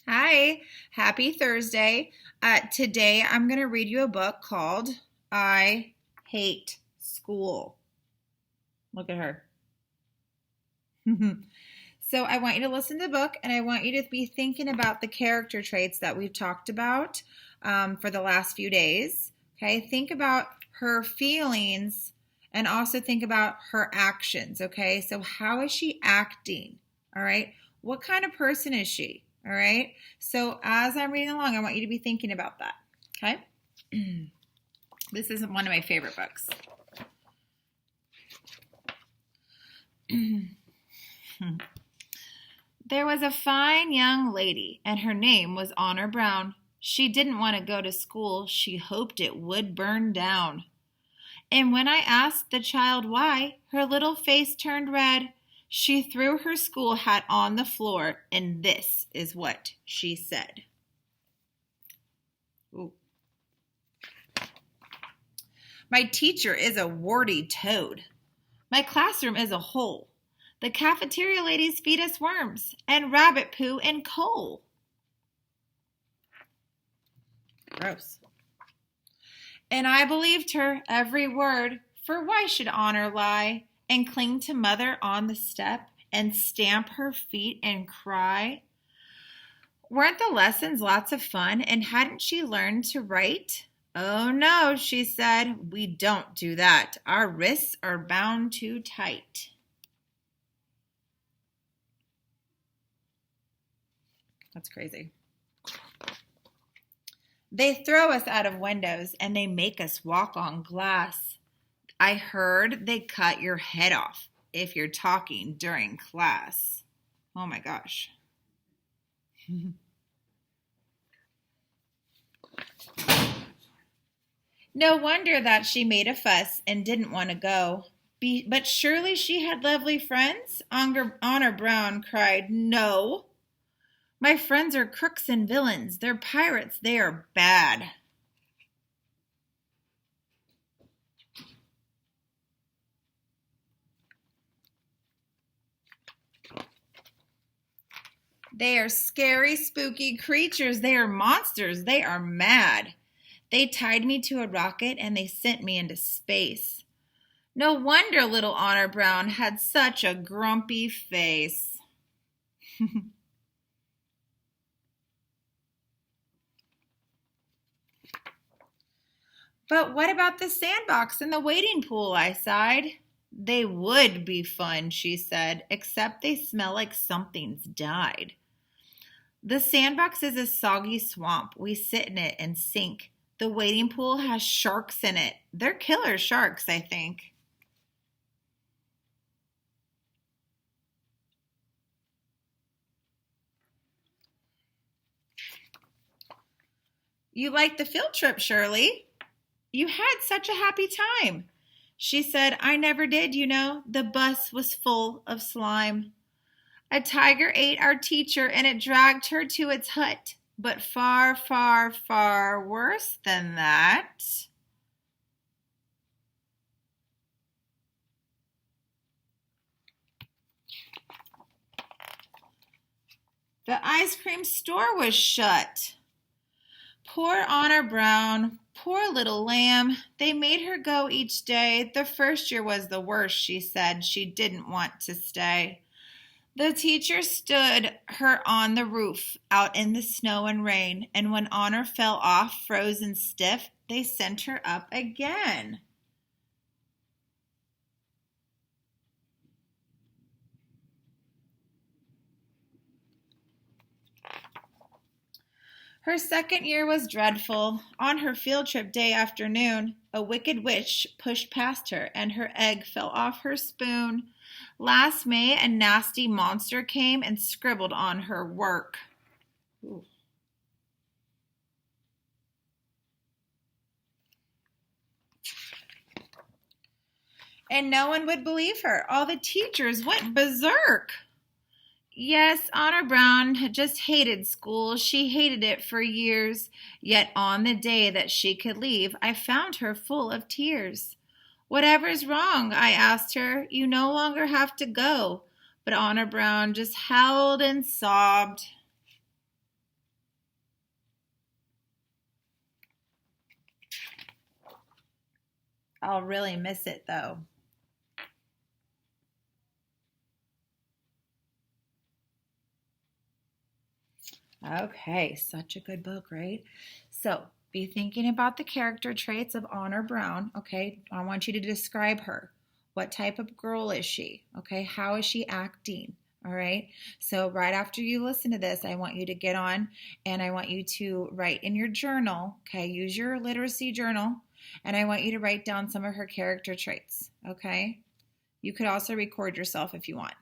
Hi, happy Thursday. Today I'm going to read you a book called I Hate School. Look at her. So I want you to listen to the book and I want you to be thinking about the character traits that we've talked about for the last few days. Okay, think about her feelings and also think about her actions. Okay, so how is she acting? All right, what kind of person is she? All right, so as I'm reading along, I want you to be thinking about that. Okay, this is one of my favorite books. There was a fine young lady, and her name was Honor Brown. She didn't want to go to school. She hoped it would burn down. And when I asked the child why, her little face turned red. She threw her school hat on the floor, and this is what she said. Ooh. My teacher is a warty toad. My classroom is a hole. The cafeteria ladies feed us worms and rabbit poo and coal. Gross. And I believed her every word, for why should Honor lie and cling to Mother on the step and stamp her feet and cry? Weren't the lessons lots of fun, and hadn't she learned to write? Oh no, she said, we don't do that. Our wrists are bound too tight. That's crazy. They throw us out of windows and they make us walk on glass. I heard they cut your head off if you're talking during class. Oh my gosh. No wonder that she made a fuss and didn't want to go. But surely she had lovely friends? Honor Brown cried, no. My friends are crooks and villains. They're pirates. They are bad. They are scary, spooky creatures. They are monsters. They are mad. They tied me to a rocket and they sent me into space. No wonder little Honor Brown had such a grumpy face. But what about the sandbox and the wading pool? I sighed. They would be fun, she said, except they smell like something's died. The sandbox is a soggy swamp. We sit in it and sink. The wading pool has sharks in it. They're killer sharks, I think. You liked the field trip, Shirley. You had such a happy time. She said, I never did, you know. The bus was full of slime. A tiger ate our teacher and it dragged her to its hut. But far, far, far worse than that. The ice cream store was shut. Poor Honor Brown, poor little lamb. They made her go each day. The first year was the worst, she said. She didn't want to stay. The teacher stood her on the roof out in the snow and rain, and when Honor fell off, frozen stiff, they sent her up again. Her second year was dreadful. On her field trip day afternoon, a wicked witch pushed past her, and her egg fell off her spoon. Last May, a nasty monster came and scribbled on her work. Ooh. And no one would believe her. All the teachers went berserk. Yes, Honor Brown just hated school. She hated it for years. Yet on the day that she could leave, I found her full of tears. Whatever's wrong, I asked her. You no longer have to go. But Honor Brown just howled and sobbed. I'll really miss it though. Okay, such a good book, right? So be thinking about the character traits of Honor Brown. Okay, I want you to describe her. What type of girl is she? Okay, how is she acting? All right, so right after you listen to this, I want you to get on and I want you to write in your journal. Okay, use your literacy journal and I want you to write down some of her character traits. Okay, you could also record yourself if you want.